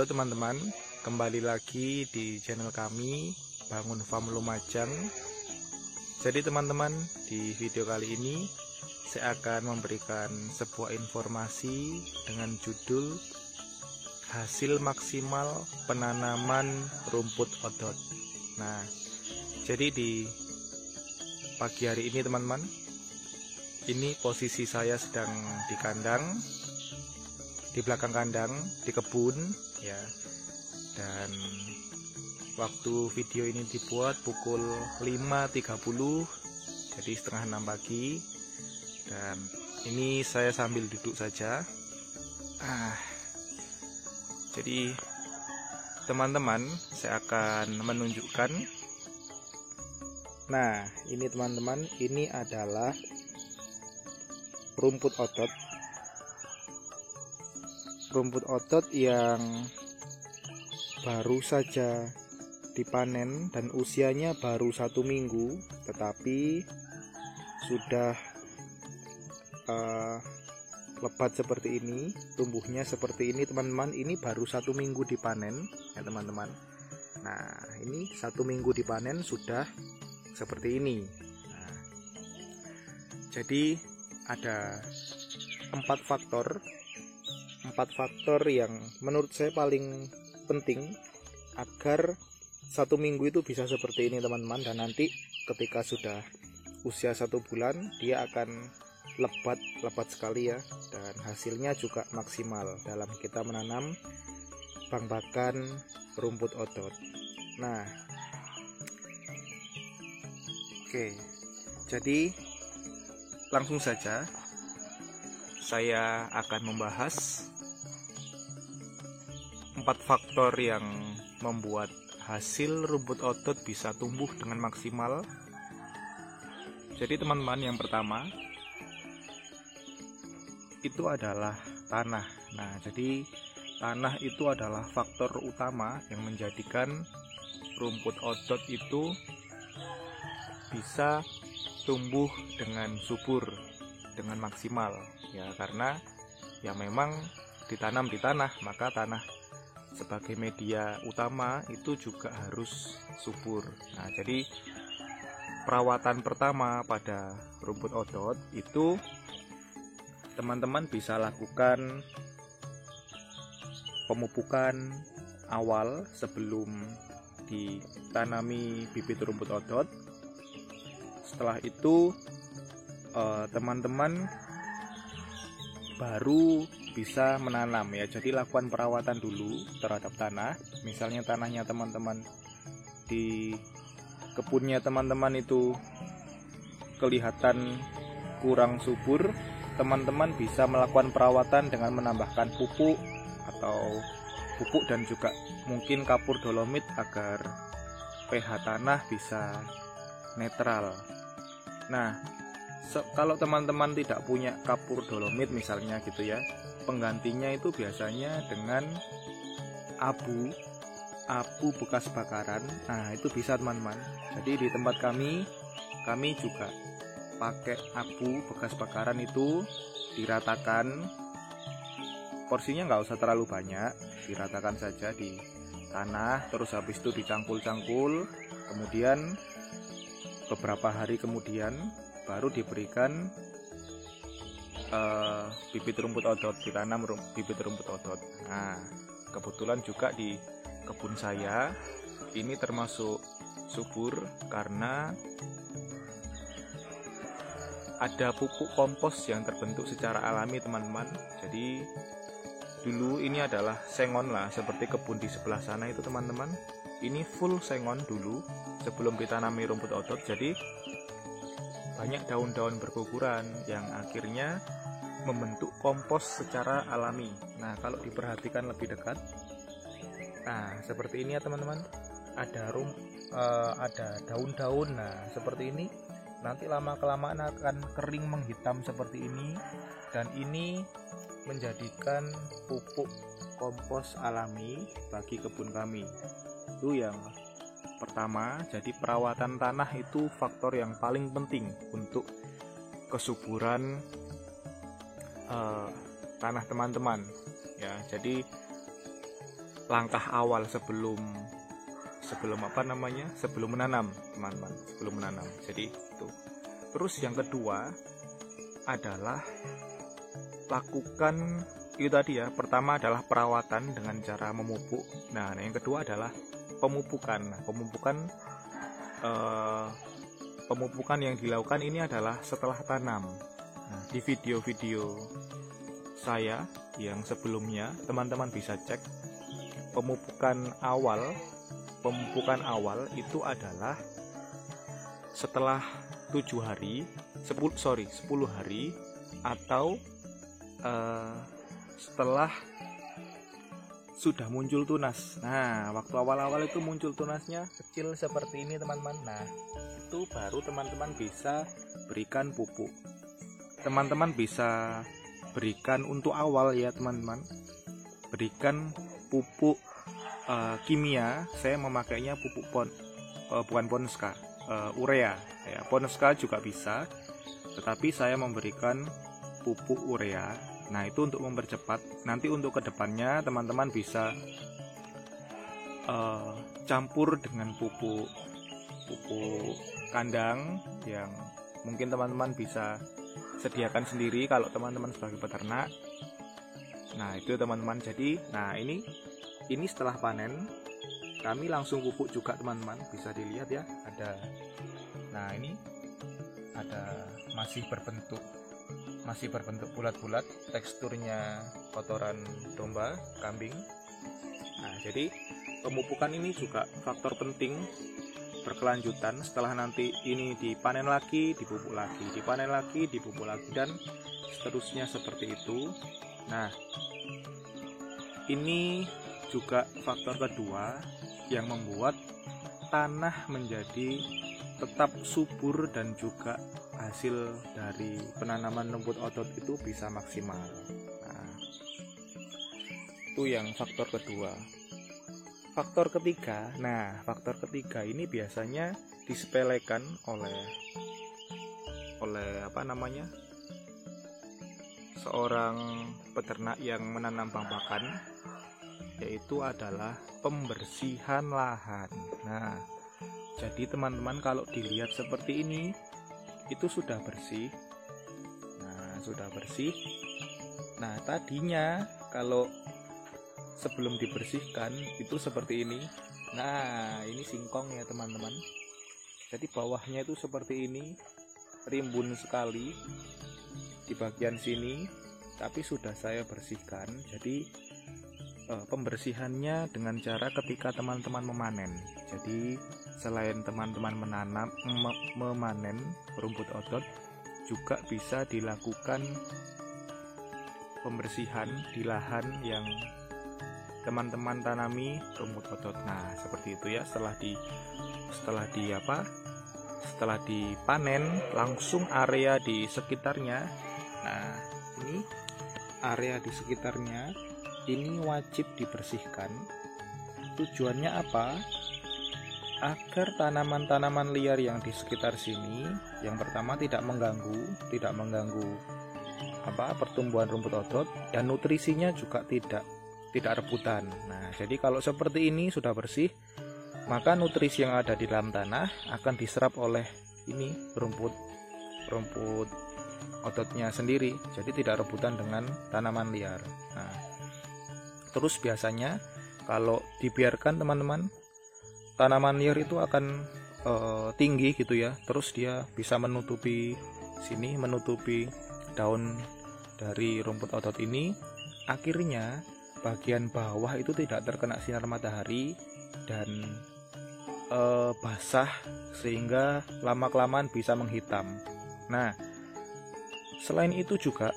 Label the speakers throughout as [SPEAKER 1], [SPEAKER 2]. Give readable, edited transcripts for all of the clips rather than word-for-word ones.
[SPEAKER 1] teman-teman, kembali lagi di channel kami Bangun Farm Lumajang. Jadi teman-teman, di video kali ini saya akan memberikan sebuah informasi dengan judul hasil maksimal penanaman rumput odot. Nah, jadi di pagi hari ini teman-teman, ini posisi saya sedang di kandang, di belakang kandang, di kebun ya. Dan waktu video ini dibuat pukul 5.30, jadi setengah 6 pagi. Dan ini saya sambil duduk saja. Jadi teman-teman, saya akan menunjukkan. Nah, ini teman-teman, ini adalah rumput odot. Rumput odot yang baru saja dipanen dan usianya baru 1 minggu, tetapi sudah lebat seperti ini, tumbuhnya seperti ini teman-teman. Ini baru 1 minggu dipanen ya teman-teman. Nah, ini 1 minggu dipanen sudah seperti ini. Nah, jadi ada 4 faktor yang menurut saya paling penting agar 1 minggu itu bisa seperti ini teman-teman. Dan nanti ketika sudah usia 1 bulan, dia akan lebat sekali ya, dan hasilnya juga maksimal dalam kita menanam bang-bakan rumput odot. Nah, oke, jadi langsung saja saya akan membahas 4 faktor yang membuat hasil rumput odot bisa tumbuh dengan maksimal. Jadi teman-teman, yang pertama itu adalah tanah. Nah, jadi tanah itu adalah faktor utama yang menjadikan rumput odot itu bisa tumbuh dengan subur, dengan maksimal ya, karena ya memang ditanam di tanah, maka tanah sebagai media utama itu juga harus subur. Nah, jadi perawatan pertama pada rumput odot itu teman-teman bisa lakukan pemupukan awal sebelum ditanami bibit rumput odot. Setelah itu teman-teman baru bisa menanam ya. Jadi lakukan perawatan dulu terhadap tanah. Misalnya tanahnya teman-teman di kebunnya teman-teman itu kelihatan kurang subur, teman-teman bisa melakukan perawatan dengan menambahkan pupuk dan juga mungkin kapur dolomit agar pH tanah bisa netral. Nah, kalau teman-teman tidak punya kapur dolomit misalnya gitu ya, penggantinya itu biasanya dengan abu bekas bakaran. Nah, itu bisa teman-teman. Jadi di tempat kami juga pakai abu bekas bakaran, itu diratakan, porsinya nggak usah terlalu banyak, diratakan saja di tanah, terus habis itu dicangkul-cangkul, kemudian beberapa hari kemudian baru diberikan bibit rumput odot, ditanam bibit rumput odot. Nah, kebetulan juga di kebun saya ini termasuk subur karena ada pupuk kompos yang terbentuk secara alami teman-teman. Jadi dulu ini adalah sengon lah, seperti kebun di sebelah sana itu teman-teman. Ini full sengon dulu sebelum ditanami rumput odot. Jadi banyak daun-daun berguguran yang akhirnya membentuk kompos secara alami. Nah, kalau diperhatikan lebih dekat, nah seperti ini ya teman-teman, ada daun-daun. Nah, seperti ini nanti lama-kelamaan akan kering menghitam seperti ini, dan ini menjadikan pupuk kompos alami bagi kebun kami. Itu yang pertama. Jadi perawatan tanah itu faktor yang paling penting untuk kesuburan tanah teman-teman ya. Jadi langkah awal sebelum menanam, teman-teman, sebelum menanam. Jadi itu. Terus yang kedua adalah lakukan itu tadi ya. Pertama adalah perawatan dengan cara memupuk. Nah, yang kedua adalah pemupukan. Pemupukan yang dilakukan ini adalah setelah tanam. Nah, di video-video saya yang sebelumnya, teman-teman bisa cek pemupukan awal itu adalah setelah 10 hari atau setelah sudah muncul tunas. Nah, waktu awal-awal itu muncul tunasnya kecil seperti ini, teman-teman. Nah, itu baru teman-teman bisa berikan pupuk. Teman-teman bisa berikan untuk awal ya, teman-teman. Berikan pupuk kimia. Saya memakainya pupuk bukan Ponska, urea. Ya, Ponska juga bisa, tetapi saya memberikan pupuk urea. Nah, itu untuk mempercepat. Nanti untuk kedepannya teman-teman bisa campur dengan pupuk kandang yang mungkin teman-teman bisa sediakan sendiri kalau teman-teman sebagai peternak. Nah, itu teman-teman. Jadi, nah ini setelah panen kami langsung pupuk juga, teman-teman. Bisa dilihat ya, nah ini ada masih berbentuk bulat-bulat, teksturnya kotoran domba, kambing. Nah, jadi pemupukan ini juga faktor penting berkelanjutan. Setelah nanti ini dipanen lagi, dipupuk lagi, dipanen lagi, dipupuk lagi, dan seterusnya seperti itu. Nah, ini juga faktor kedua yang membuat tanah menjadi tetap subur dan juga hasil dari penanaman rumput otot itu bisa maksimal. Nah, itu yang faktor kedua. Faktor ketiga ini biasanya disepelekan oleh seorang peternak yang menanam bangpakan, yaitu adalah pembersihan lahan. Nah, jadi teman-teman kalau dilihat seperti ini, itu sudah bersih. Nah, tadinya kalau sebelum dibersihkan itu seperti ini. Nah, ini singkong ya, teman-teman. Jadi bawahnya itu seperti ini, rimbun sekali di bagian sini, tapi sudah saya bersihkan. Jadi pembersihannya dengan cara ketika teman-teman memanen. Jadi selain teman-teman memanen rumput otot, juga bisa dilakukan pembersihan di lahan yang teman-teman tanami rumput otot. Nah, seperti itu ya. Setelah dipanen, langsung area di sekitarnya. Nah, ini area di sekitarnya ini wajib dibersihkan. Tujuannya apa? Agar tanaman-tanaman liar yang di sekitar sini, yang pertama tidak mengganggu pertumbuhan rumput otot, dan nutrisinya juga tidak rebutan. Nah, jadi kalau seperti ini sudah bersih, maka nutrisi yang ada di dalam tanah akan diserap oleh ini rumput ototnya sendiri. Jadi tidak rebutan dengan tanaman liar. Nah, terus biasanya kalau dibiarkan, teman-teman, tanaman liar itu akan tinggi gitu ya. Terus dia bisa menutupi daun dari rumput otot ini. Akhirnya bagian bawah itu tidak terkena sinar matahari dan basah, sehingga lama-kelamaan bisa menghitam. Nah, selain itu juga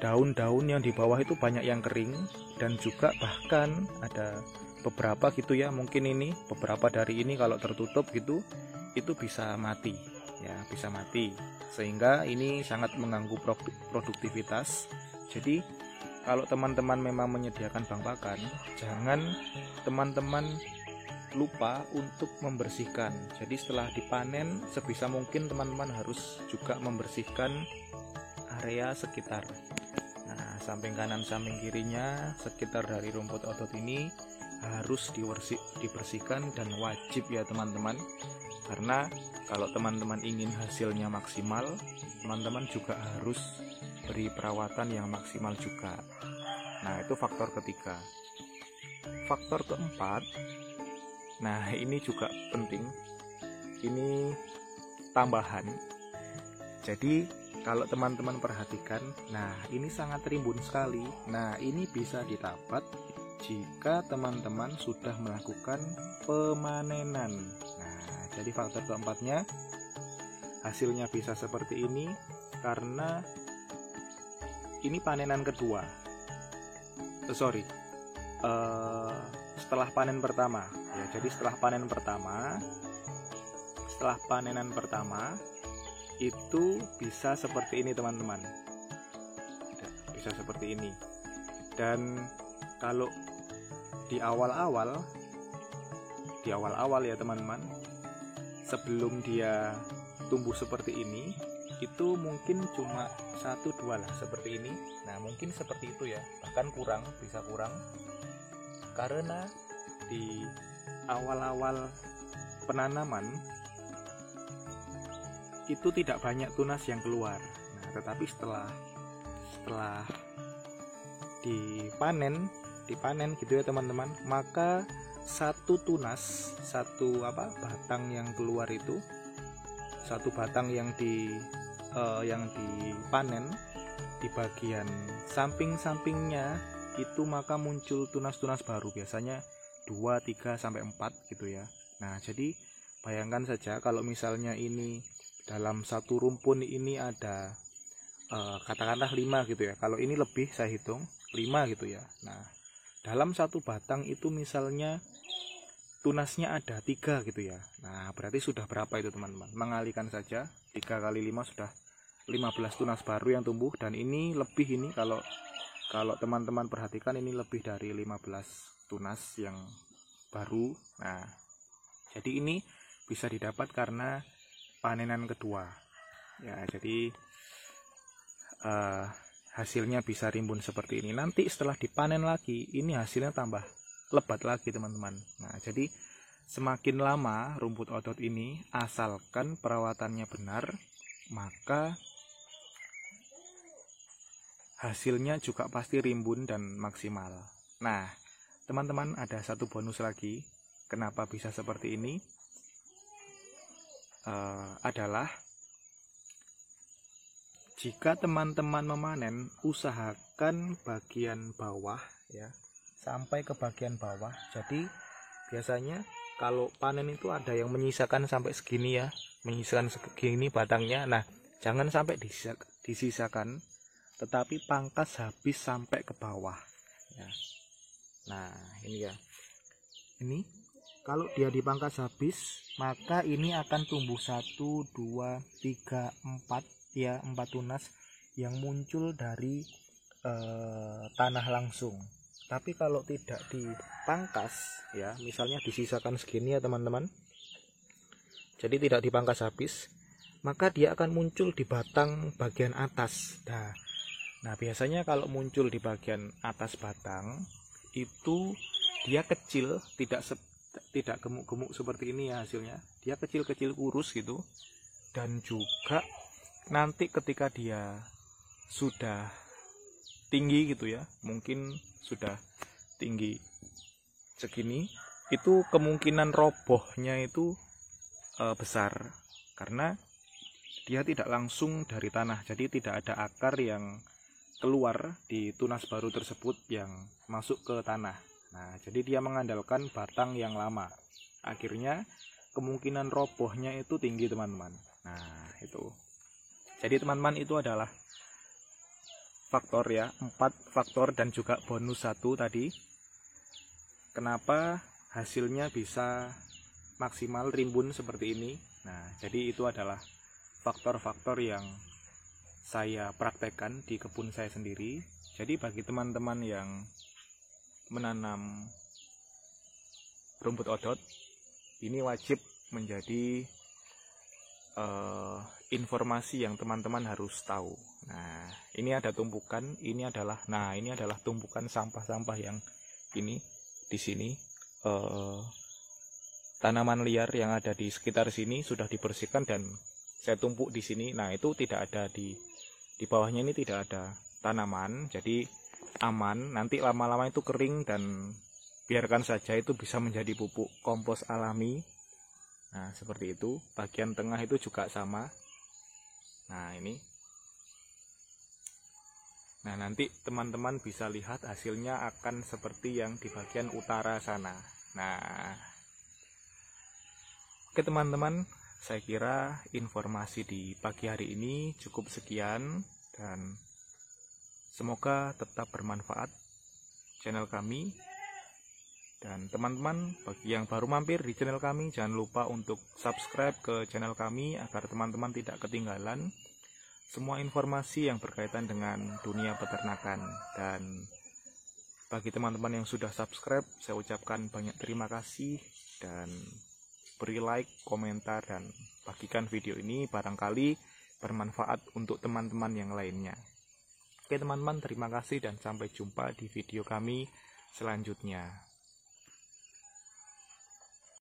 [SPEAKER 1] daun-daun yang di bawah itu banyak yang kering, dan juga bahkan ada beberapa gitu ya, mungkin ini beberapa dari ini kalau tertutup gitu itu bisa mati ya, sehingga ini sangat mengganggu produktivitas. Jadi kalau teman-teman memang menyediakan bangpakan, jangan teman-teman lupa untuk membersihkan. Jadi setelah dipanen, sebisa mungkin teman-teman harus juga membersihkan area sekitar. Nah, samping kanan samping kirinya sekitar dari rumput otot ini harus dibersihkan dan wajib ya teman-teman. Karena kalau teman-teman ingin hasilnya maksimal, teman-teman juga harus beri perawatan yang maksimal juga. Nah, itu faktor ketiga. Faktor keempat, nah ini juga penting, ini tambahan. Jadi kalau teman-teman perhatikan, nah ini sangat rimbun sekali. Nah, ini bisa didapat jika teman-teman sudah melakukan pemanenan. Nah, jadi faktor keempatnya, hasilnya bisa seperti ini karena ini panenan kedua. Setelah panen pertama ya. Jadi setelah panenan pertama itu bisa seperti ini teman-teman, bisa seperti ini. Dan kalau di awal-awal ya teman-teman, sebelum dia tumbuh seperti ini, itu mungkin cuma 1-2 lah seperti ini. Nah, mungkin seperti itu ya, bahkan bisa kurang, karena di awal-awal penanaman itu tidak banyak tunas yang keluar. Nah, tetapi setelah dipanen gitu ya teman-teman, maka satu batang yang keluar itu, satu batang yang dipanen di bagian samping-sampingnya itu, maka muncul tunas-tunas baru, biasanya 2, 3, sampai 4 gitu ya. Nah, jadi bayangkan saja kalau misalnya ini dalam satu rumpun ini ada katakanlah 5 gitu ya. Kalau ini lebih, saya hitung 5 gitu ya. Nah, dalam satu batang itu misalnya tunasnya ada 3 gitu ya. Nah, berarti sudah berapa itu teman-teman? Mengalihkan saja, 3 kali 5 sudah 15 tunas baru yang tumbuh. Dan ini lebih, ini kalau teman-teman perhatikan, ini lebih dari 15 tunas yang baru. Nah, jadi ini bisa didapat karena panenan kedua ya. Jadi hasilnya bisa rimbun seperti ini. Nanti setelah dipanen lagi, ini hasilnya tambah lebat lagi teman-teman. Nah, jadi semakin lama rumput odot ini, asalkan perawatannya benar, maka hasilnya juga pasti rimbun dan maksimal. Nah, teman-teman, ada satu bonus lagi. Kenapa bisa seperti ini? Adalah jika teman-teman memanen, usahakan bagian bawah ya, sampai ke bagian bawah. Jadi biasanya kalau panen itu ada yang menyisakan sampai segini ya, menyisakan segini batangnya. Nah, jangan sampai disisakan, tetapi pangkas habis sampai ke bawah ya. Nah, ini ya, ini kalau dia dipangkas habis, maka ini akan tumbuh 1, 2, 3, 4 ya, 4 tunas yang muncul dari tanah langsung. Tapi kalau tidak dipangkas ya, misalnya disisakan segini ya teman-teman, jadi tidak dipangkas habis, maka dia akan muncul di batang bagian atas. Nah, biasanya kalau muncul di bagian atas batang itu dia kecil, tidak gemuk-gemuk seperti ini ya hasilnya. Dia kecil-kecil kurus gitu. Dan juga nanti ketika dia sudah tinggi gitu ya, mungkin sudah tinggi segini, itu kemungkinan robohnya itu besar, karena dia tidak langsung dari tanah. Jadi tidak ada akar yang keluar di tunas baru tersebut yang masuk ke tanah. Nah, jadi dia mengandalkan batang yang lama. Akhirnya kemungkinan robohnya itu tinggi teman-teman. Nah, itu. Jadi teman-teman, itu adalah faktor ya, 4 faktor dan juga bonus 1 tadi. Kenapa hasilnya bisa maksimal rimbun seperti ini? Nah, jadi itu adalah faktor-faktor yang saya praktekkan di kebun saya sendiri. Jadi bagi teman-teman yang menanam rumput odot, ini wajib menjadi informasi yang teman-teman harus tahu. Nah, ini ada tumpukan, ini adalah tumpukan sampah-sampah yang ini di sini. tanaman liar yang ada di sekitar sini sudah dibersihkan dan saya tumpuk di sini. Nah, itu tidak ada di bawahnya, ini tidak ada tanaman, jadi aman. Nanti lama-lama itu kering dan biarkan saja, itu bisa menjadi pupuk kompos alami. Nah, seperti itu. Bagian tengah itu juga sama. Nah, ini. Nah, nanti teman-teman bisa lihat hasilnya akan seperti yang di bagian utara sana. Nah, oke teman-teman, saya kira informasi di pagi hari ini cukup sekian, dan semoga tetap bermanfaat channel kami. Dan teman-teman, bagi yang baru mampir di channel kami, jangan lupa untuk subscribe ke channel kami agar teman-teman tidak ketinggalan semua informasi yang berkaitan dengan dunia peternakan. Dan bagi teman-teman yang sudah subscribe, saya ucapkan banyak terima kasih, dan beri like, komentar, dan bagikan video ini, barangkali bermanfaat untuk teman-teman yang lainnya. Oke teman-teman, terima kasih dan sampai jumpa di video kami selanjutnya.